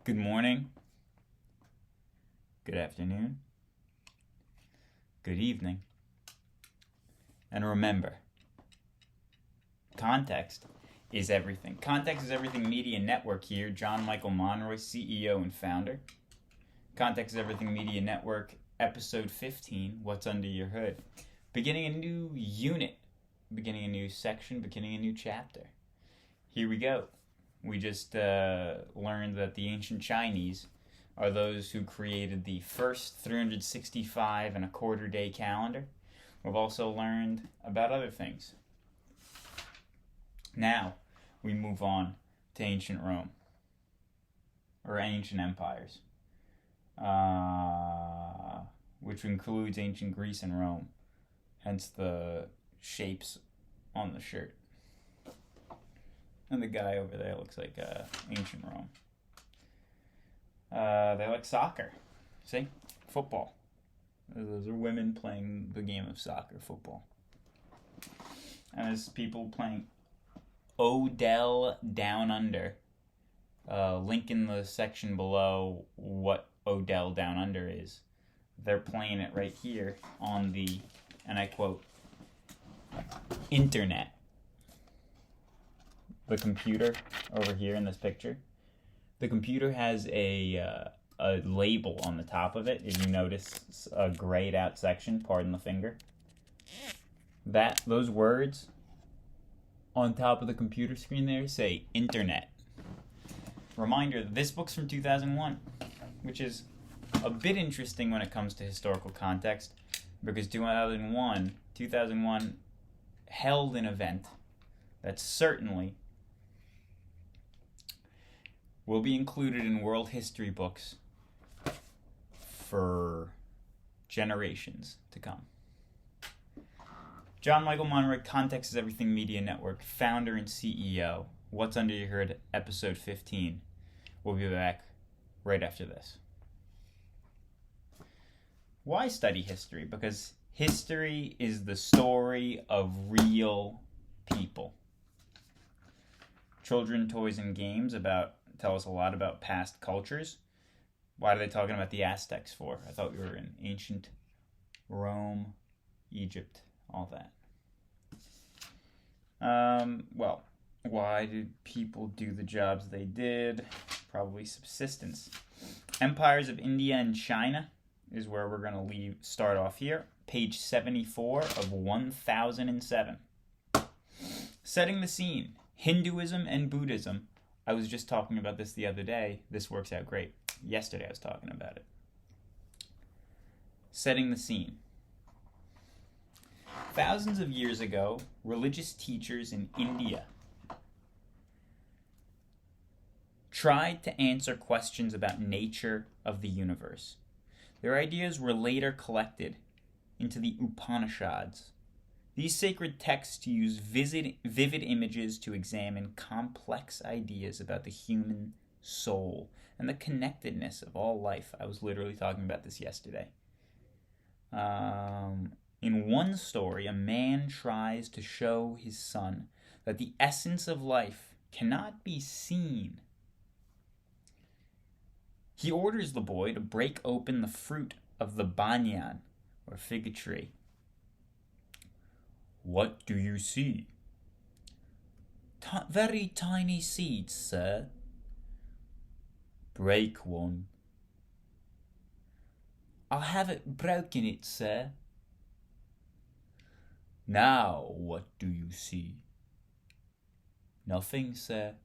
Good morning, good afternoon, good evening, and remember, context is everything. Context is Everything Media Network here. John Michael Monroy, CEO and founder. Context is Everything Media Network, episode 15, What's Under Your Hood. Beginning a new unit, beginning a new section, beginning a new chapter. Here we go. We just learned that the ancient Chinese are those who created the first 365 and a quarter day calendar. We've also learned about other things. Now we move on to ancient Rome, or ancient empires, which includes ancient Greece and Rome, hence the shapes on the shirt. And the guy over there looks like ancient Rome. They like soccer. See? Football. Those are women playing the game of soccer, football. And there's people playing Odell Down Under. Link in the section below what Odell Down Under is. They're playing it right here on the, and I quote, internet. The computer over here in this picture. The computer has a label on the top of it. If you notice a grayed out section, pardon the finger. Those words on top of the computer screen there say internet. Reminder, this book's from 2001, which is a bit interesting when it comes to historical context, because 2001 held an event that certainly will be included in world history books for generations to come. John Michael Monroy, Context is Everything Media Network, founder and CEO. What's Under Your Hood, episode 15. We'll be back right after this. Why study history? Because history is the story of real people. Children, toys, and games tell us a lot about past cultures. Why are they talking about the Aztecs for? I thought we were in ancient Rome, Egypt, all that. Well, why did people do the jobs they did? Probably subsistence. Empires of India and China is where we're going to start off here. Page 74 of 1007. Setting the scene. Hinduism and Buddhism. I was just talking about this the other day. This works out great. Yesterday I was talking about it. Setting the scene. Thousands of years ago, religious teachers in India tried to answer questions about nature of the universe. Their ideas were later collected into the Upanishads. These sacred texts use vivid images to examine complex ideas about the human soul and the connectedness of all life. I was literally talking about this yesterday. In one story, a man tries to show his son that the essence of life cannot be seen. He orders the boy to break open the fruit of the banyan, or fig tree. What do you see? Very tiny seeds, sir. Break one. I haven't broken it, sir. Now what do you see? Nothing, sir.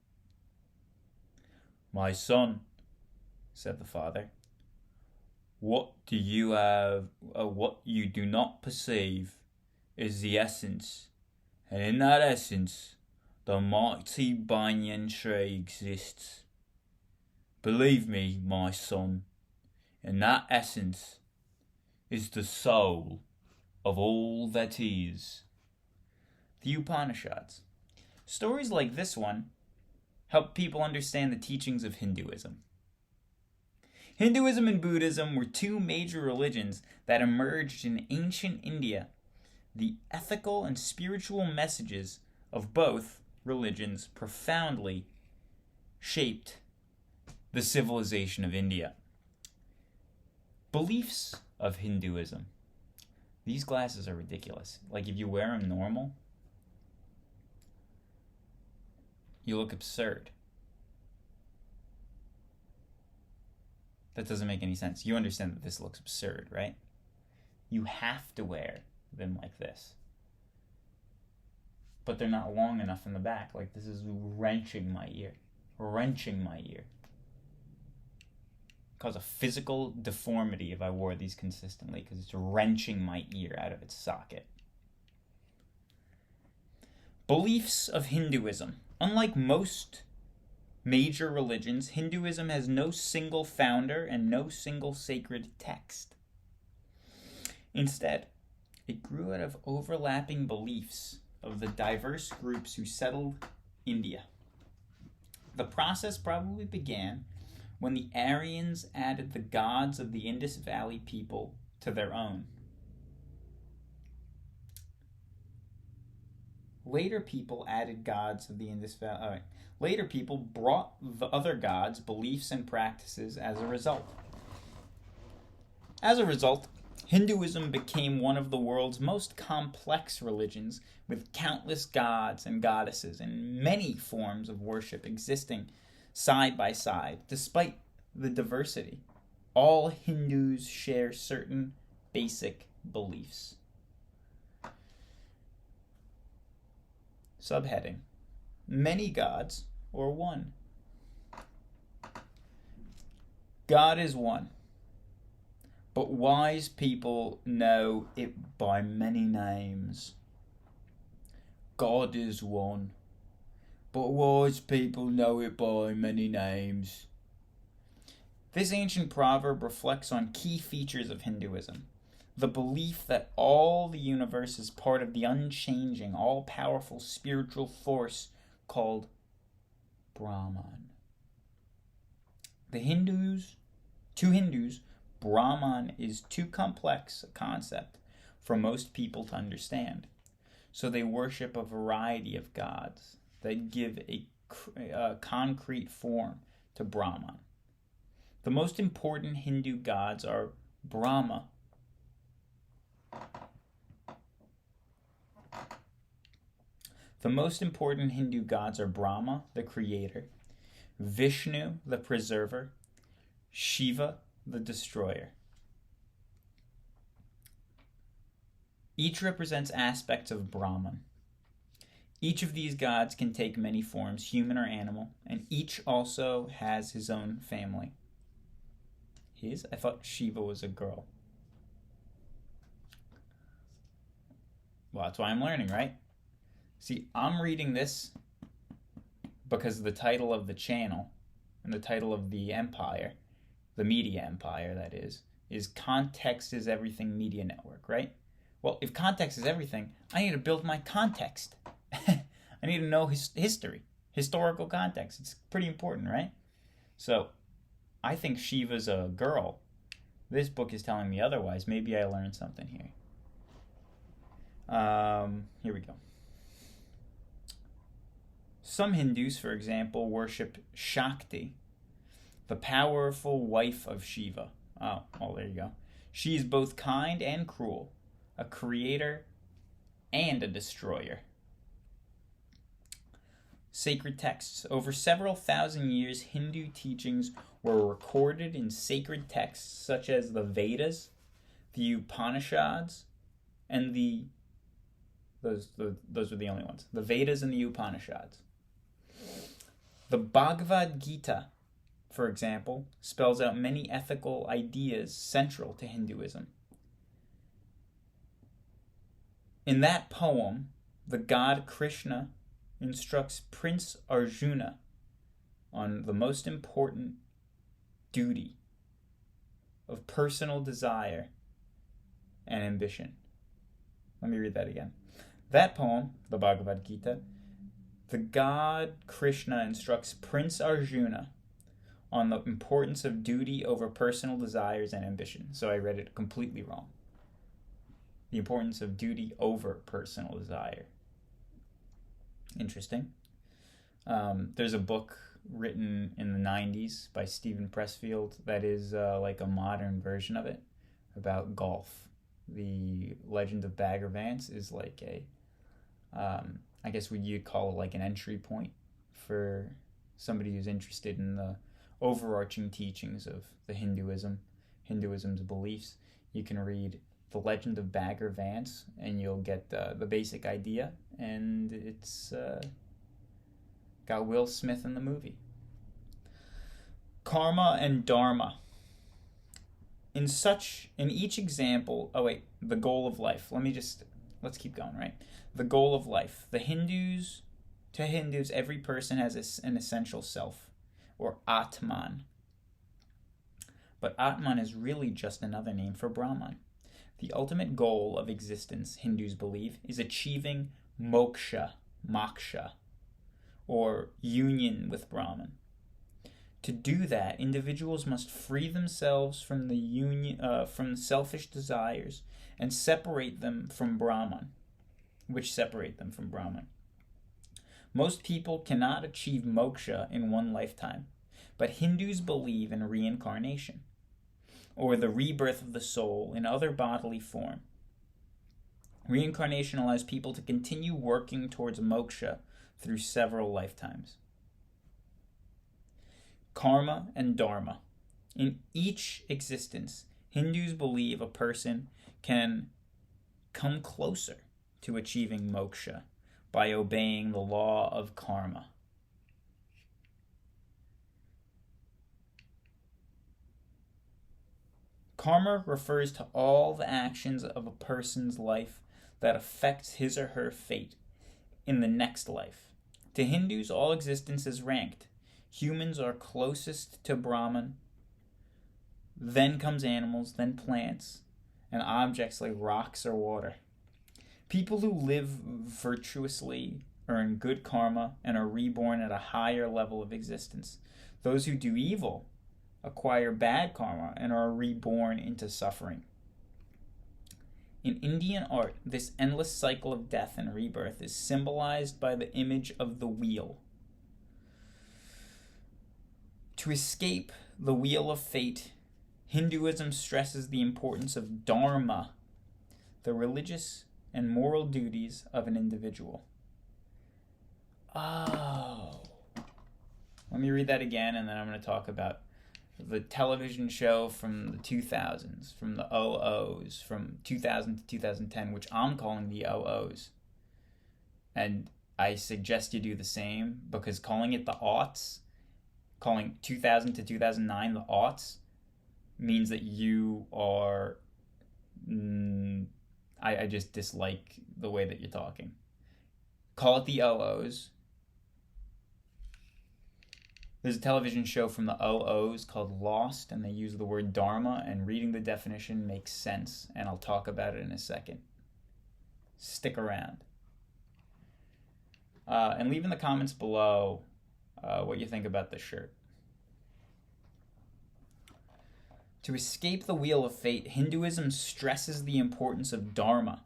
My son, said the father, what you do not perceive is the essence, and in that essence the mighty banyan tree exists. Believe me, my son, in that essence is the soul of all that is. The Upanishads. Stories like this one help people understand the teachings of Hinduism. Hinduism and Buddhism were two major religions that emerged in ancient India. The ethical and spiritual messages of both religions profoundly shaped the civilization of India. Beliefs of Hinduism. These glasses are ridiculous. Like, if you wear them normal, you look absurd. That doesn't make any sense. You understand that this looks absurd, right? You have to wear them like this. But they're not long enough in the back. Like, this is wrenching my ear. Wrenching my ear. Cause a physical deformity if I wore these consistently, because it's wrenching my ear out of its socket. Beliefs of Hinduism. Unlike most major religions, Hinduism has no single founder and no single sacred text. Instead, it grew out of overlapping beliefs of the diverse groups who settled India. The process probably began when the Aryans added the gods of the Indus Valley people to their own. Later people added gods of the Indus Valley. Later people brought the other gods, beliefs, and practices as a result. As a result, Hinduism became one of the world's most complex religions, with countless gods and goddesses and many forms of worship existing side by side. Despite the diversity, all Hindus share certain basic beliefs. Subheading: many gods or one. God is one, but wise people know it by many names. God is one, but wise people know it by many names. This ancient proverb reflects on key features of Hinduism. The belief that all the universe is part of the unchanging, all-powerful spiritual force called Brahman. To Hindus, Brahman is too complex a concept for most people to understand. So they worship a variety of gods that give a concrete form to Brahman. The most important Hindu gods are Brahma, the creator, Vishnu, the preserver, Shiva, the destroyer. Each represents aspects of Brahman. Each of these gods can take many forms, human or animal, and each also has his own family. His? I thought Shiva was a girl. Well, that's why I'm learning, right? See, I'm reading this because the title of the channel and the title of the empire, the media empire that is Context is Everything Media Network, right? Well, if context is everything, I need to build my context. I need to know history, historical context. It's pretty important, right? So, I think Shiva's a girl. This book is telling me otherwise. Maybe I learned something here. Here we go. Some Hindus, for example, worship Shakti, the powerful wife of Shiva. Oh, there you go. She is both kind and cruel, a creator and a destroyer. Sacred texts. Over several thousand years, Hindu teachings were recorded in sacred texts such as the Vedas, the Upanishads, and those were the only ones. The Vedas and the Upanishads. The Bhagavad Gita, for example, spells out many ethical ideas central to Hinduism. In that poem, the god Krishna instructs Prince Arjuna on the most important duty of personal desire and ambition. Let me read that again. That poem, the Bhagavad Gita, the god Krishna instructs Prince Arjuna on the importance of duty over personal desires and ambition. So I read it completely wrong. The importance of duty over personal desire. Interesting. There's a book written in the 90s by Stephen Pressfield that is like a modern version of it about golf. The Legend of Bagger Vance is like I guess what you'd call it like an entry point for somebody who's interested in the overarching teachings of the Hinduism's beliefs. You can read The Legend of Bagger Vance and you'll get the basic idea, and it's got Will Smith in the movie. Karma and Dharma. In each example, the goal of life. Let's keep going, right? The goal of life. To Hindus, every person has an essential self, or Atman. But Atman is really just another name for Brahman. The ultimate goal of existence, Hindus believe, is achieving moksha, or union with Brahman. To do that, individuals must free themselves from from selfish desires and separate them from Brahman, which separate them from Brahman. Most people cannot achieve moksha in one lifetime, but Hindus believe in reincarnation, or the rebirth of the soul in other bodily form. Reincarnation allows people to continue working towards moksha through several lifetimes. Karma and Dharma. In each existence, Hindus believe a person can come closer to achieving moksha by obeying the law of karma. Karma refers to all the actions of a person's life that affects his or her fate in the next life. To Hindus, all existence is ranked. Humans are closest to Brahman, then comes animals, then plants, and objects like rocks or water. People who live virtuously earn good karma and are reborn at a higher level of existence. Those who do evil acquire bad karma and are reborn into suffering. In Indian art, this endless cycle of death and rebirth is symbolized by the image of the wheel. To escape the wheel of fate, Hinduism stresses the importance of dharma, the religious and moral duties of an individual. Oh. Let me read that again, and then I'm going to talk about the television show from the 2000s, from the OOs, from 2000 to 2010, which I'm calling the OOs. And I suggest you do the same, because calling it the aughts, calling 2000 to 2009 the aughts, means that you are... I just dislike the way that you're talking. Call it the OOs. There's a television show from the OOs called Lost, and they use the word dharma, and reading the definition makes sense, and I'll talk about it in a second. Stick around. And leave in the comments below what you think about this shirt. To escape the wheel of fate, Hinduism stresses the importance of dharma,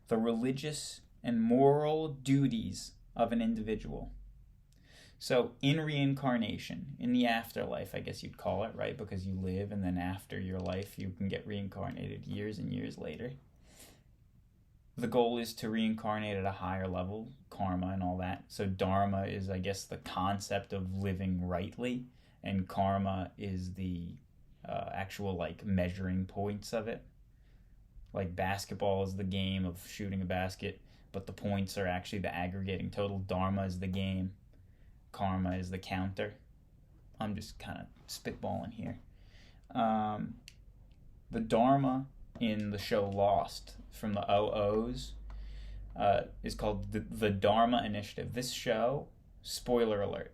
the religious and moral duties of an individual. So in reincarnation, in the afterlife, I guess you'd call it, right? Because you live, and then after your life, you can get reincarnated years and years later. The goal is to reincarnate at a higher level, karma and all that. So dharma is, I guess, the concept of living rightly, and karma is the actual, like, measuring points of it. Like, basketball is the game of shooting a basket, but the points are actually the aggregating total. Dharma is the game. Karma is the counter. I'm just kind of spitballing here. The dharma in the show Lost from the OOs is called the Dharma Initiative. This show, spoiler alert,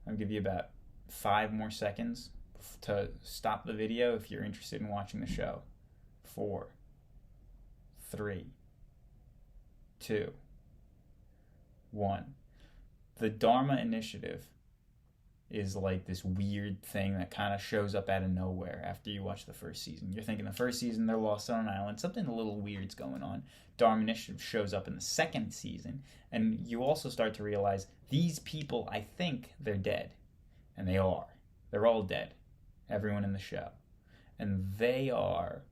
I'll give you about 5 more seconds to stop the video if you're interested in watching the show. 4, 3, 2, 1. The Dharma Initiative is like this weird thing that kind of shows up out of nowhere after you watch the first season. You're thinking the first season they're lost on an island, something a little weird's going on. Dharma Initiative shows up in the second season, and you also start to realize these people, I think they're dead. And they are. They're all dead. Everyone in the show. And they are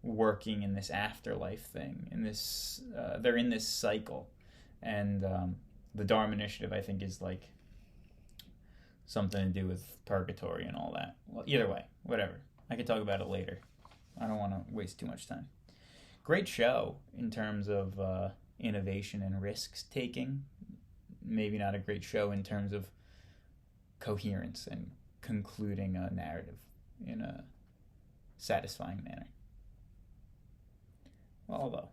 working in this afterlife thing. They're in this cycle. And the Dharma Initiative, I think, is like something to do with purgatory and all that. Well, either way, whatever. I could talk about it later. I don't want to waste too much time. Great show in terms of innovation and risks taking. Maybe not a great show in terms of coherence and concluding a narrative in a satisfying manner. Well, although,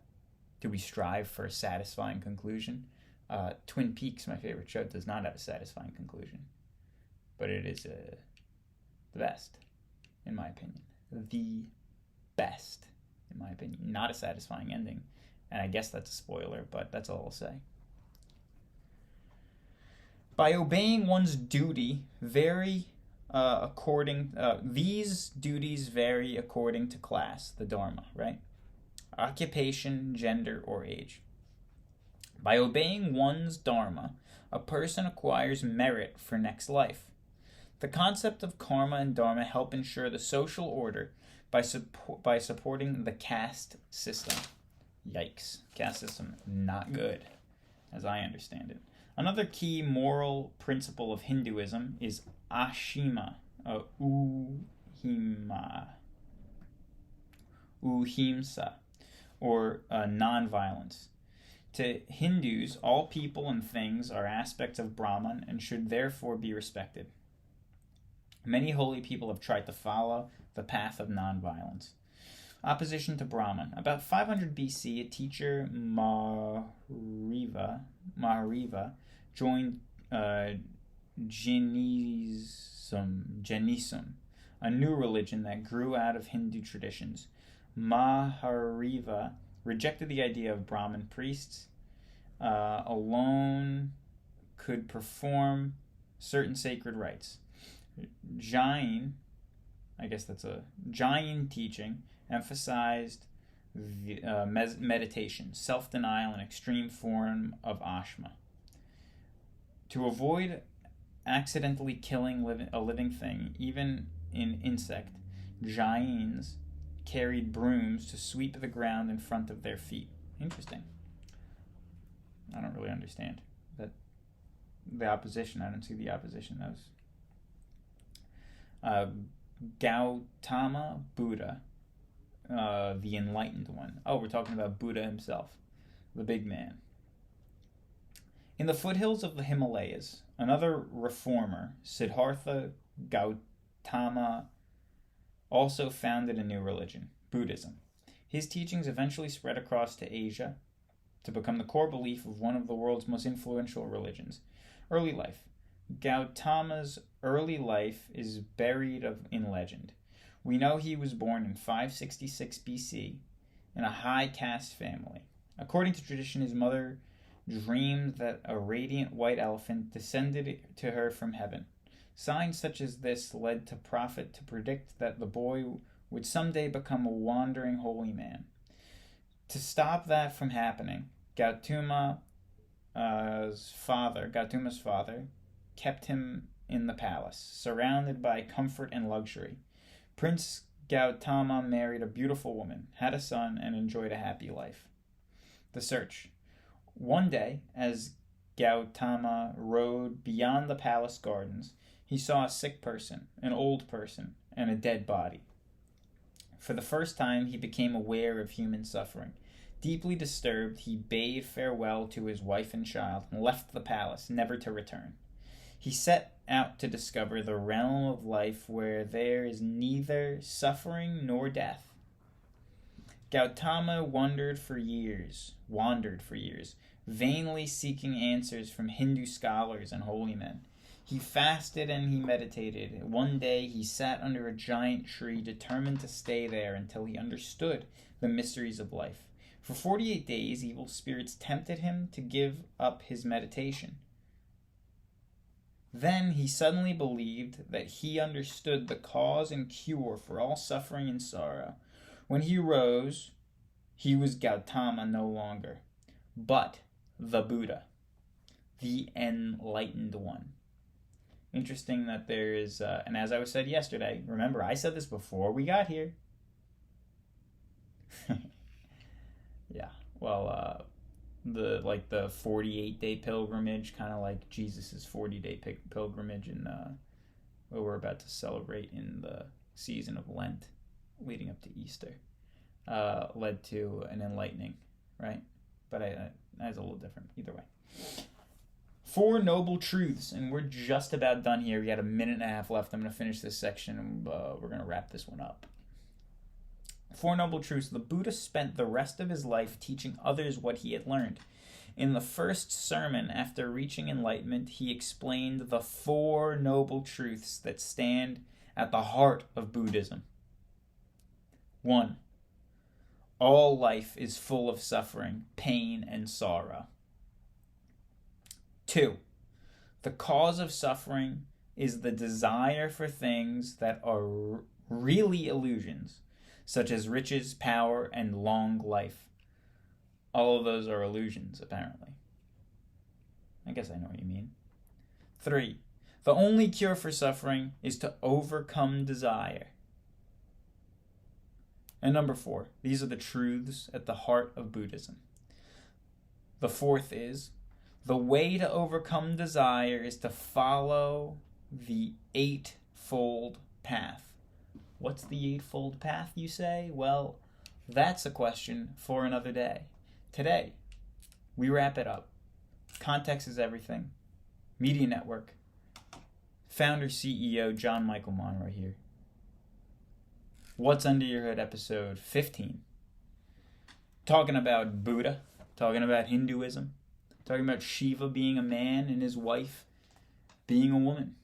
do we strive for a satisfying conclusion? Twin Peaks, my favorite show, does not have a satisfying conclusion. But it is the best, in my opinion. The best, in my opinion. Not a satisfying ending. And I guess that's a spoiler, but that's all I'll say. By obeying one's duty, these duties vary according to class, the Dharma, right? Occupation, gender, or age. By obeying one's Dharma, a person acquires merit for next life. The concept of karma and dharma help ensure the social order by supporting the caste system. Yikes. Caste system, not good, as I understand it. Another key moral principle of Hinduism is ahimsa, or nonviolence. To Hindus, all people and things are aspects of Brahman and should therefore be respected. Many holy people have tried to follow the path of nonviolence. Opposition to Brahman. About 500 BC, a teacher, Mahariva, joined Jainism, a new religion that grew out of Hindu traditions. Mahariva rejected the idea of Brahmin priests alone could perform certain sacred rites. Jain teaching emphasized meditation, self-denial, and extreme form of ashma. To avoid accidentally killing a living thing, even an insect, Jains carried brooms to sweep the ground in front of their feet. Interesting. I don't really understand that. The opposition. I don't see the opposition. That was Gautama Buddha, the enlightened one. Oh, we're talking about Buddha himself, the big man. In the foothills of the Himalayas, another reformer, Siddhartha Gautama, also founded a new religion, Buddhism. His teachings eventually spread across to Asia to become the core belief of one of the world's most influential religions. Early life. Gautama's early life is buried in legend. We know he was born in 566 BC in a high caste family. According to tradition, his mother dreamed that a radiant white elephant descended to her from heaven. Signs such as this led the prophet to predict that the boy would someday become a wandering holy man. To stop that from happening, Gautama's father kept him in the palace, surrounded by comfort and luxury. Prince Gautama married a beautiful woman, had a son, and enjoyed a happy life. The search. One day, as Gautama rode beyond the palace gardens, he saw a sick person, an old person, and a dead body. For the first time, he became aware of human suffering. Deeply disturbed, he bade farewell to his wife and child and left the palace, never to return. He set out to discover the realm of life where there is neither suffering nor death. Gautama wandered for years, vainly seeking answers from Hindu scholars and holy men. He fasted and he meditated. One day he sat under a giant tree, determined to stay there until he understood the mysteries of life. For 48 days, evil spirits tempted him to give up his meditation. Then he suddenly believed that he understood the cause and cure for all suffering and sorrow. When he rose, he was Gautama no longer, but the Buddha, the enlightened one. Interesting that there is, and as I said yesterday, remember I said this before we got here. Yeah, well, the 48-day pilgrimage, kind of like Jesus's 40-day pilgrimage, and what we're about to celebrate in the season of Lent, leading up to Easter, led to an enlightening, right? But that's a little different either way. 4 noble truths, and we're just about done here. We got a minute and a half left. I'm going to finish this section, and we're going to wrap this one up. 4 noble truths. The Buddha spent the rest of his life teaching others what he had learned. In the first sermon after reaching enlightenment, he explained the 4 noble truths that stand at the heart of Buddhism. 1. All life is full of suffering, pain, and sorrow. 2. The cause of suffering is the desire for things that are really illusions, such as riches, power, and long life. All of those are illusions, apparently. I guess I know what you mean. 3. The only cure for suffering is to overcome desire. And number 4, these are the truths at the heart of Buddhism. The 4th is, the way to overcome desire is to follow the 8-fold path. What's the 8-fold path, you say? Well, that's a question for another day. Today, we wrap it up. Context is everything. Media Network. Founder, CEO, John Michael Monroe here. What's Under Your Hood, episode 15. Talking about Buddha, talking about Hinduism, talking about Shiva being a man and his wife being a woman.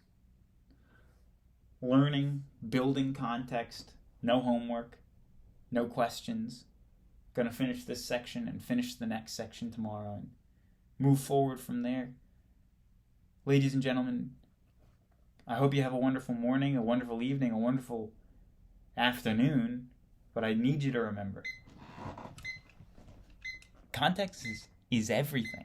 Learning, building context, no homework, no questions. Gonna finish this section and finish the next section tomorrow and move forward from there. Ladies and gentlemen, I hope you have a wonderful morning, a wonderful evening, a wonderful afternoon, but I need you to remember, context is everything.